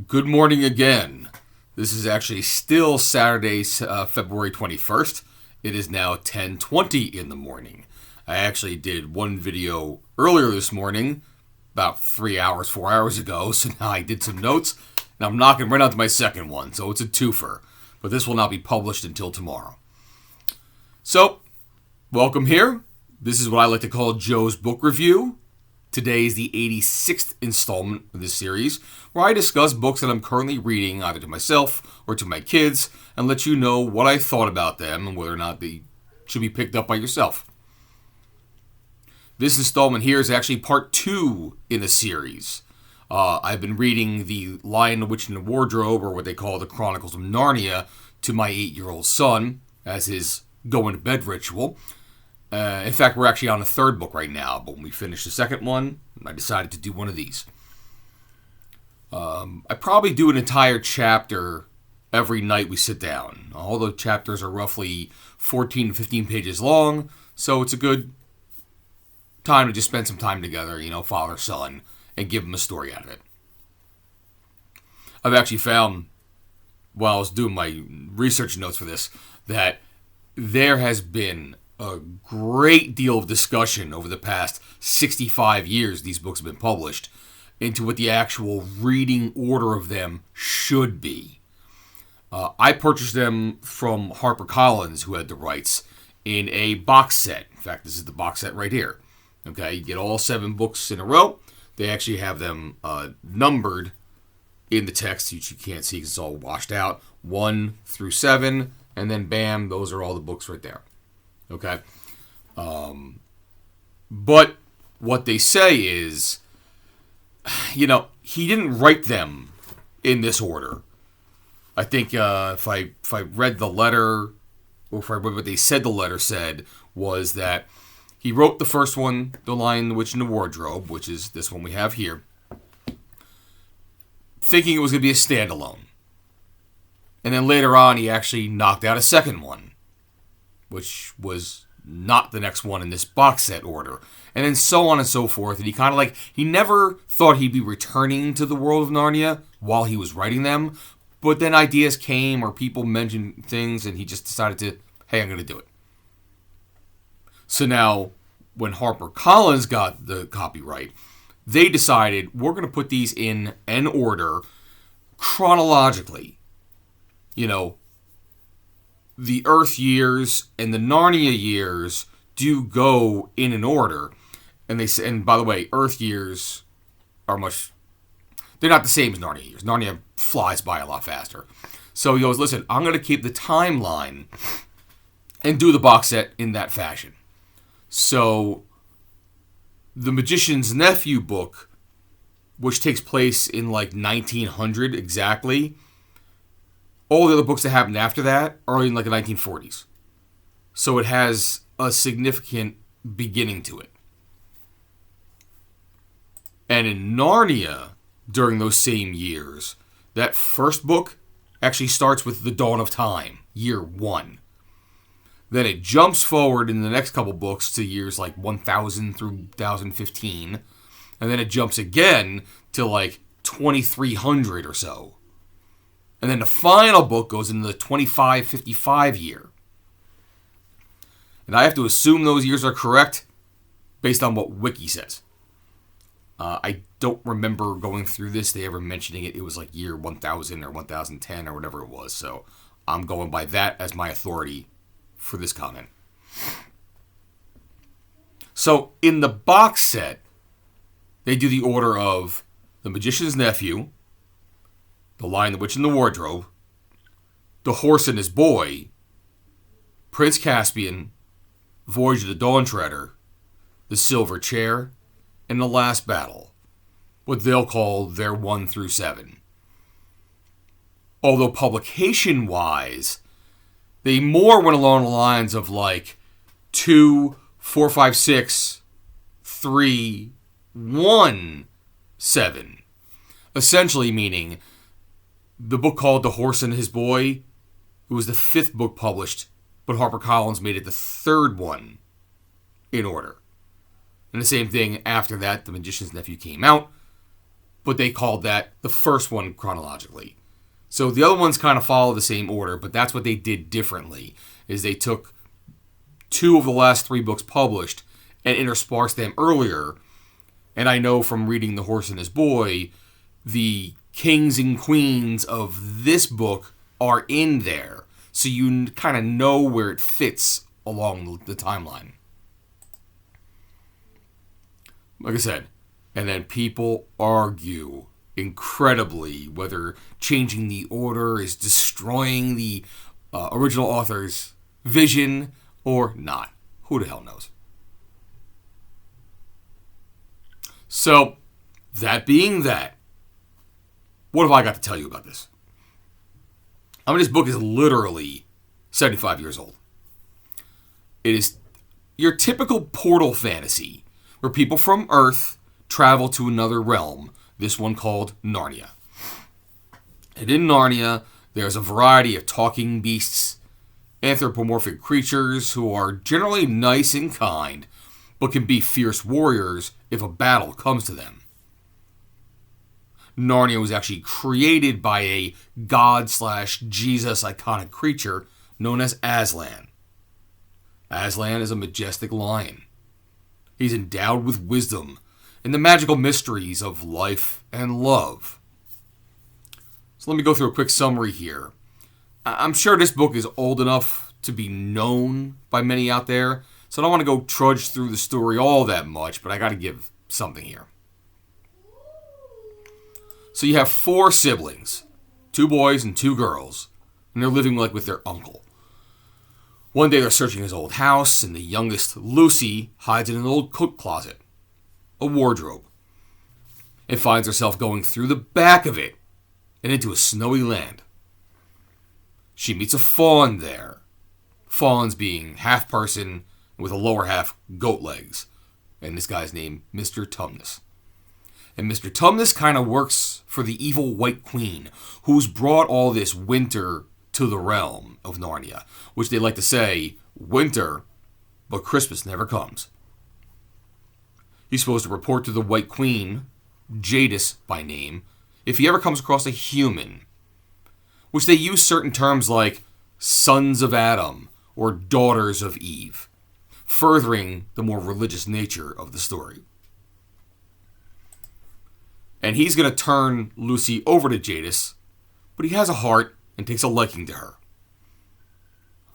Good morning again. This is actually still Saturday, February 21st. It is now 10:20 in the morning. I actually did one video earlier this morning, about 3 hours, 4 hours ago, so now I did some notes, and I'm knocking right out to my second one, so it's a twofer. But this will not be published until tomorrow. So, welcome here. This is what I like to call Joe's Book Review. Today is the 86th installment of this series, where I discuss books that I'm currently reading, either to myself or to my kids, and let you know what I thought about them and whether or not they should be picked up by yourself. This installment here is actually part 2 in the series. I've been reading The Lion, the Witch, and the Wardrobe, or what they call the Chronicles of Narnia, to my 8-year-old son as his go-into-bed ritual. In fact, we're actually on the third book right now, but when we finish the second one, I decided to do one of these. I probably do an entire chapter every night we sit down. All the chapters are roughly 14 to 15 pages long, so it's a good time to just spend some time together, father, son, and give them a story out of it. I've actually found, while I was doing my research notes for this, that there has been a great deal of discussion over the past 65 years these books have been published into what the actual reading order of them should be. I purchased them from HarperCollins, who had the rights, in a box set. In fact, this is the box set right here. Okay, you get all 7 books in a row. They actually have them numbered in the text, which you can't see because it's all washed out. 1 through 7, and then bam, those are all the books right there. Okay? But what they say is, he didn't write them in this order. I think if I read the letter, or if I read what they said the letter said, was that he wrote the first one, The Lion, the Witch, and the Wardrobe, which is this one we have here, thinking it was going to be a standalone. And then later on, he actually knocked out a second one, which was not the next one in this box set order. And then so on and so forth. And he never thought he'd be returning to the world of Narnia while he was writing them. But then ideas came or people mentioned things and he just decided to, hey, I'm going to do it. So now, when HarperCollins got the copyright, they decided we're going to put these in an order chronologically. The Earth years and the Narnia years do go in an order. And by the way, Earth years are they're not the same as Narnia years. Narnia flies by a lot faster. So he goes, listen, I'm going to keep the timeline and do the box set in that fashion. So the Magician's Nephew book, which takes place in 1900 exactly, all the other books that happened after that are in the 1940s. So it has a significant beginning to it. And in Narnia, during those same years, that first book actually starts with the dawn of time, year 1. Then it jumps forward in the next couple books to years 1000 through 1015. And then it jumps again to 2300 or so. And then the final book goes into the 2555 year. And I have to assume those years are correct based on what Wiki says. I don't remember going through this, they ever mentioning it. It was year 1000 or 1010 or whatever it was. So I'm going by that as my authority for this comment. So in the box set, they do the order of The Magician's Nephew, The Lion, the Witch, and the Wardrobe, The Horse and His Boy, Prince Caspian, Voyage of the Dawn Treader, The Silver Chair, and The Last Battle, what they'll call their 1 through 7. Although publication-wise, they more went along the lines of 2, 4, 5, 6, 3, 1, 7. Essentially meaning the book called The Horse and His Boy, it was the 5th book published, but HarperCollins made it the 3rd one in order. And the same thing after that, The Magician's Nephew came out, but they called that the first one chronologically. So the other ones kind of follow the same order, but that's what they did differently, is they took 2 of the last 3 books published and interspersed them earlier. And I know from reading The Horse and His Boy, the kings and queens of this book are in there. So you kind of know where it fits along the timeline. Like I said, and then people argue incredibly whether changing the order is destroying the original author's vision or not. Who the hell knows? So, that being that, what have I got to tell you about this? I mean, this book is literally 75 years old. It is your typical portal fantasy, where people from Earth travel to another realm, this one called Narnia. And in Narnia, there's a variety of talking beasts, anthropomorphic creatures who are generally nice and kind, but can be fierce warriors if a battle comes to them. Narnia was actually created by a god/Jesus iconic creature known as Aslan. Aslan is a majestic lion. He's endowed with wisdom and the magical mysteries of life and love. So let me go through a quick summary here. I'm sure this book is old enough to be known by many out there, so I don't want to go trudge through the story all that much, but I got to give something here. So you have 4 siblings, 2 boys and 2 girls, and they're living with their uncle. One day they're searching his old house, and the youngest, Lucy, hides in an old coat closet, a wardrobe, and finds herself going through the back of it and into a snowy land. She meets a faun there, fauns being half person with a lower half goat legs, and this guy's named Mr. Tumnus. And Mr. Tumnus kind of works for the evil White Queen, who's brought all this winter to the realm of Narnia, which they like to say, winter, but Christmas never comes. He's supposed to report to the White Queen, Jadis by name, if he ever comes across a human, which they use certain terms like sons of Adam or daughters of Eve, furthering the more religious nature of the story. And he's going to turn Lucy over to Jadis, but he has a heart and takes a liking to her.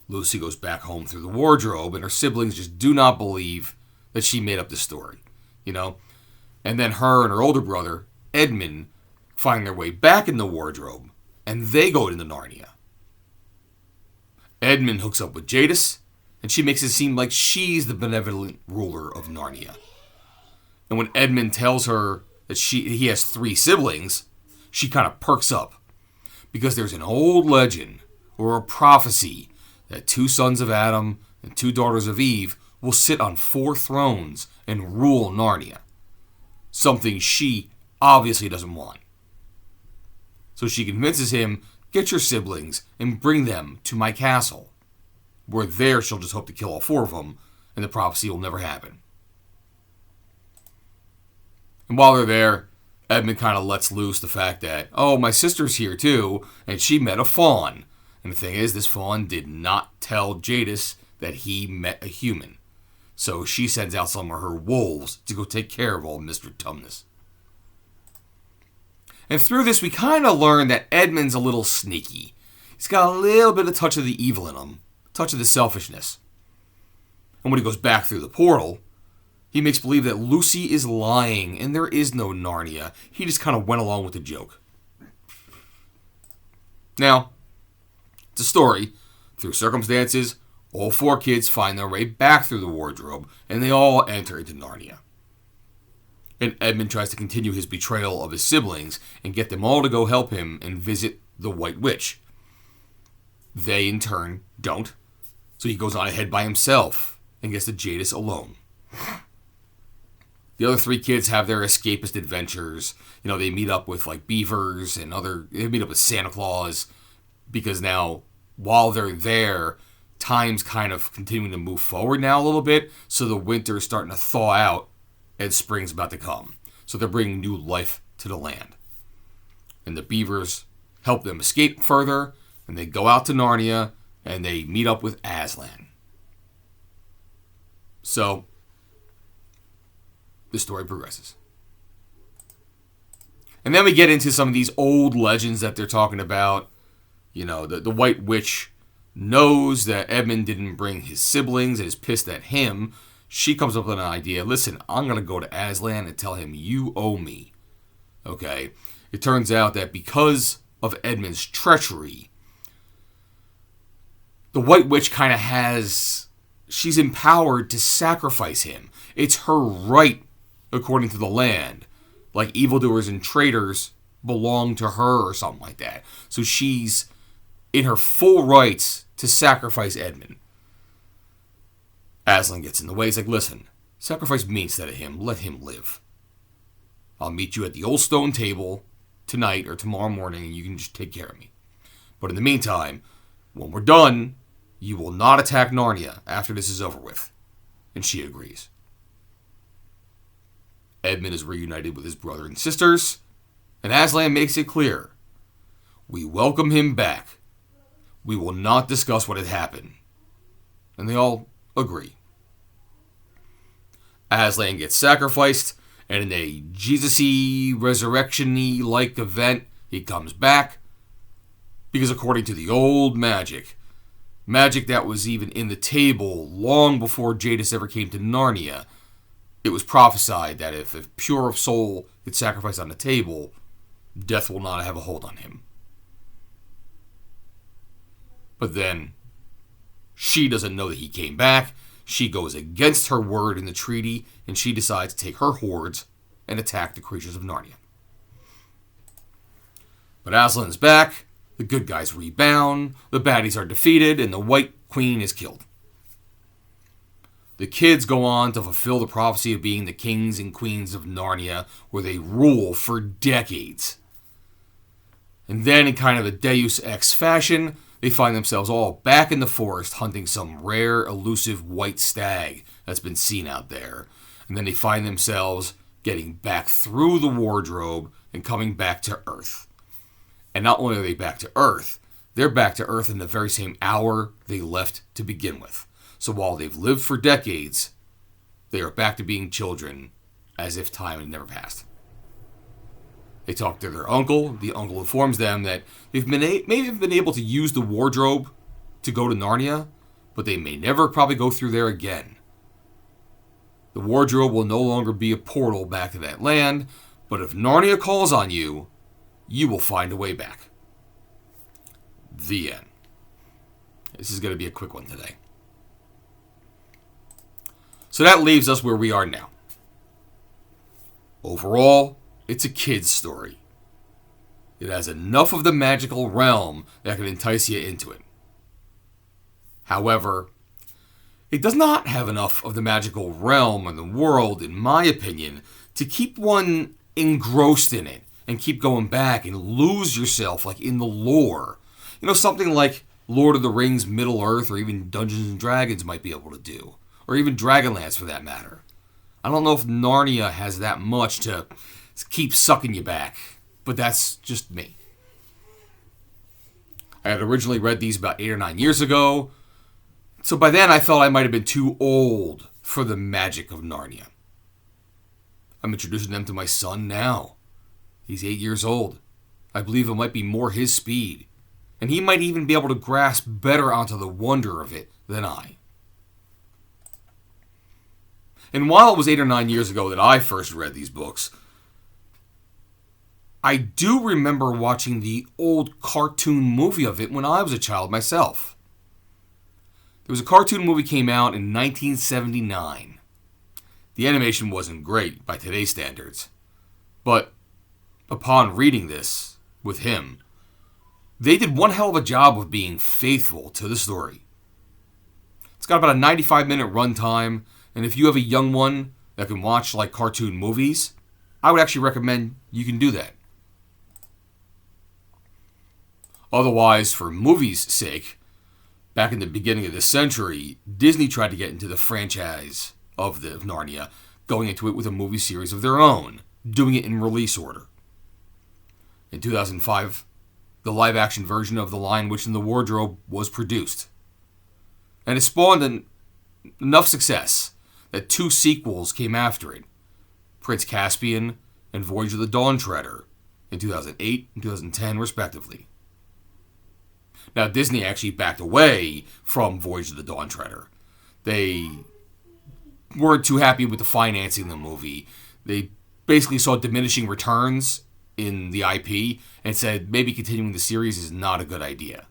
Lucy goes back home through the wardrobe, and her siblings just do not believe that she made up this story, And then her and her older brother, Edmund, find their way back in the wardrobe, and they go into Narnia. Edmund hooks up with Jadis, and she makes it seem like she's the benevolent ruler of Narnia. And when Edmund tells her that he has 3 siblings, she kind of perks up, because there's an old legend or a prophecy that 2 sons of Adam and 2 daughters of Eve will sit on 4 thrones and rule Narnia. Something she obviously doesn't want. So she convinces him, get your siblings and bring them to my castle, where there she'll just hope to kill all 4 of them, and the prophecy will never happen. And while they're there, Edmund kind of lets loose the fact that, oh, my sister's here too, and she met a faun. And the thing is, this faun did not tell Jadis that he met a human. So she sends out some of her wolves to go take care of old Mr. Tumnus. And through this, we kind of learn that Edmund's a little sneaky. He's got a little bit of touch of the evil in him, touch of the selfishness. And when he goes back through the portal, he makes believe that Lucy is lying and there is no Narnia. He just kind of went along with the joke. Now, it's a story. Through circumstances, all 4 kids find their way back through the wardrobe, and they all enter into Narnia. And Edmund tries to continue his betrayal of his siblings and get them all to go help him and visit the White Witch. They, in turn, don't. So he goes on ahead by himself and gets to Jadis alone. The other 3 kids have their escapist adventures. They meet up with beavers and they meet up with Santa Claus, because now, while they're there, time's kind of continuing to move forward now a little bit, so the winter's starting to thaw out and spring's about to come. So they're bringing new life to the land. And the beavers help them escape further, and they go out to Narnia, and they meet up with Aslan. So, the story progresses. And then we get into some of these old legends that they're talking about. You know, the White Witch knows that Edmund didn't bring his siblings and is pissed at him. She comes up with an idea. Listen, I'm going to go to Aslan and tell him you owe me. Okay? It turns out that because of Edmund's treachery, the White Witch kind of she's empowered to sacrifice him. It's her right, according to the land. Like evildoers and traitors belong to her or something like that. So she's in her full rights to sacrifice Edmund. Aslan gets in the way. He's like, listen, sacrifice me instead of him. Let him live. I'll meet you at the old stone table tonight or tomorrow morning, and you can just take care of me. But in the meantime, when we're done, you will not attack Narnia after this is over with. And she agrees. Edmund is reunited with his brother and sisters, and Aslan makes it clear. We welcome him back. We will not discuss what had happened. And they all agree. Aslan gets sacrificed, and in a Jesus-y, resurrection-y like event, he comes back. Because according to the old magic that was even in the table long before Jadis ever came to Narnia, it was prophesied that if a pure soul gets sacrificed on the table, death will not have a hold on him. But then, she doesn't know that he came back. She goes against her word in the treaty, and she decides to take her hordes and attack the creatures of Narnia. But Aslan's back, the good guys rebound, the baddies are defeated, and the White Queen is killed. The kids go on to fulfill the prophecy of being the kings and queens of Narnia, where they rule for decades. And then, in kind of a Deus Ex fashion, they find themselves all back in the forest hunting some rare, elusive white stag that's been seen out there. And then they find themselves getting back through the wardrobe and coming back to Earth. And not only are they back to Earth, they're back to Earth in the very same hour they left to begin with. So while they've lived for decades, they are back to being children as if time had never passed. They talk to their uncle. The uncle informs them that they've maybe been able to use the wardrobe to go to Narnia, but they may never probably go through there again. The wardrobe will no longer be a portal back to that land, but if Narnia calls on you, you will find a way back. The end. This is going to be a quick one today. So that leaves us where we are now. Overall, it's a kid's story. It has enough of the magical realm that can entice you into it. However, it does not have enough of the magical realm and the world, in my opinion, to keep one engrossed in it and keep going back and lose yourself like in the lore. You know, something like Lord of the Rings, Middle-earth, or even Dungeons and Dragons might be able to do. Or even Dragonlance for that matter. I don't know if Narnia has that much to keep sucking you back, but that's just me. I had originally read these about 8 or 9 years ago, so by then I felt I might have been too old for the magic of Narnia. I'm introducing them to my son now. He's 8 years old. I believe it might be more his speed, and he might even be able to grasp better onto the wonder of it than I. And while it was 8 or 9 years ago that I first read these books, I do remember watching the old cartoon movie of it when I was a child myself. There was a cartoon movie came out in 1979. The animation wasn't great by today's standards, but upon reading this with him, they did one hell of a job of being faithful to the story. It's got about a 95-minute runtime, and if you have a young one that can watch like cartoon movies, I would actually recommend you can do that. Otherwise, for movies' sake, back in the beginning of this century, Disney tried to get into the franchise of Narnia, going into it with a movie series of their own, doing it in release order. In 2005, the live-action version of The Lion, Witch, and the Wardrobe was produced. And it spawned enough success that 2 sequels came after it, Prince Caspian and Voyage of the Dawn Treader, in 2008 and 2010, respectively. Now, Disney actually backed away from Voyage of the Dawn Treader. They weren't too happy with the financing of the movie. They basically saw diminishing returns in the IP and said maybe continuing the series is not a good idea.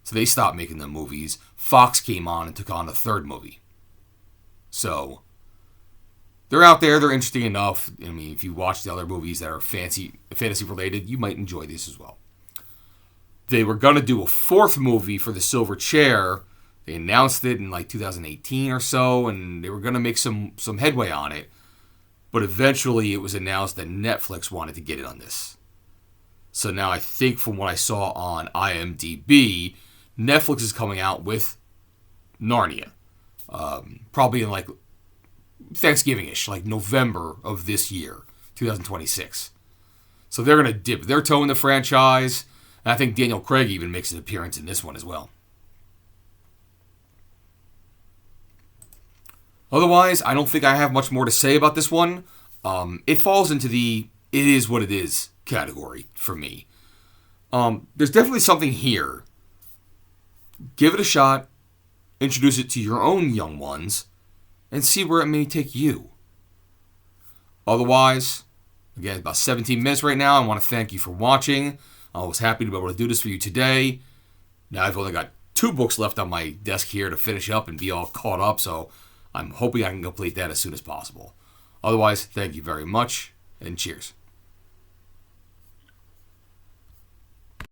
So they stopped making the movies. Fox came on and took on a 3rd movie. So they're out there. They're interesting enough. I mean, if you watch the other movies that are fantasy related, you might enjoy this as well. They were going to do a 4th movie for The Silver Chair. They announced it in like 2018 or so, and they were going to make some headway on it. But eventually it was announced that Netflix wanted to get in on this. So now I think from what I saw on IMDb, Netflix is coming out with Narnia. Probably in like Thanksgiving-ish, like November of this year, 2026. So they're going to dip their toe in the franchise. And I think Daniel Craig even makes an appearance in this one as well. Otherwise, I don't think I have much more to say about this one. It falls into the it is what it is category for me. There's definitely something here. Give it a shot. Introduce it to your own young ones. And see where it may take you. Otherwise, again, about 17 minutes right now. I want to thank you for watching. I was happy to be able to do this for you today. Now I've only got 2 books left on my desk here to finish up and be all caught up, so I'm hoping I can complete that as soon as possible. Otherwise, thank you very much, and cheers.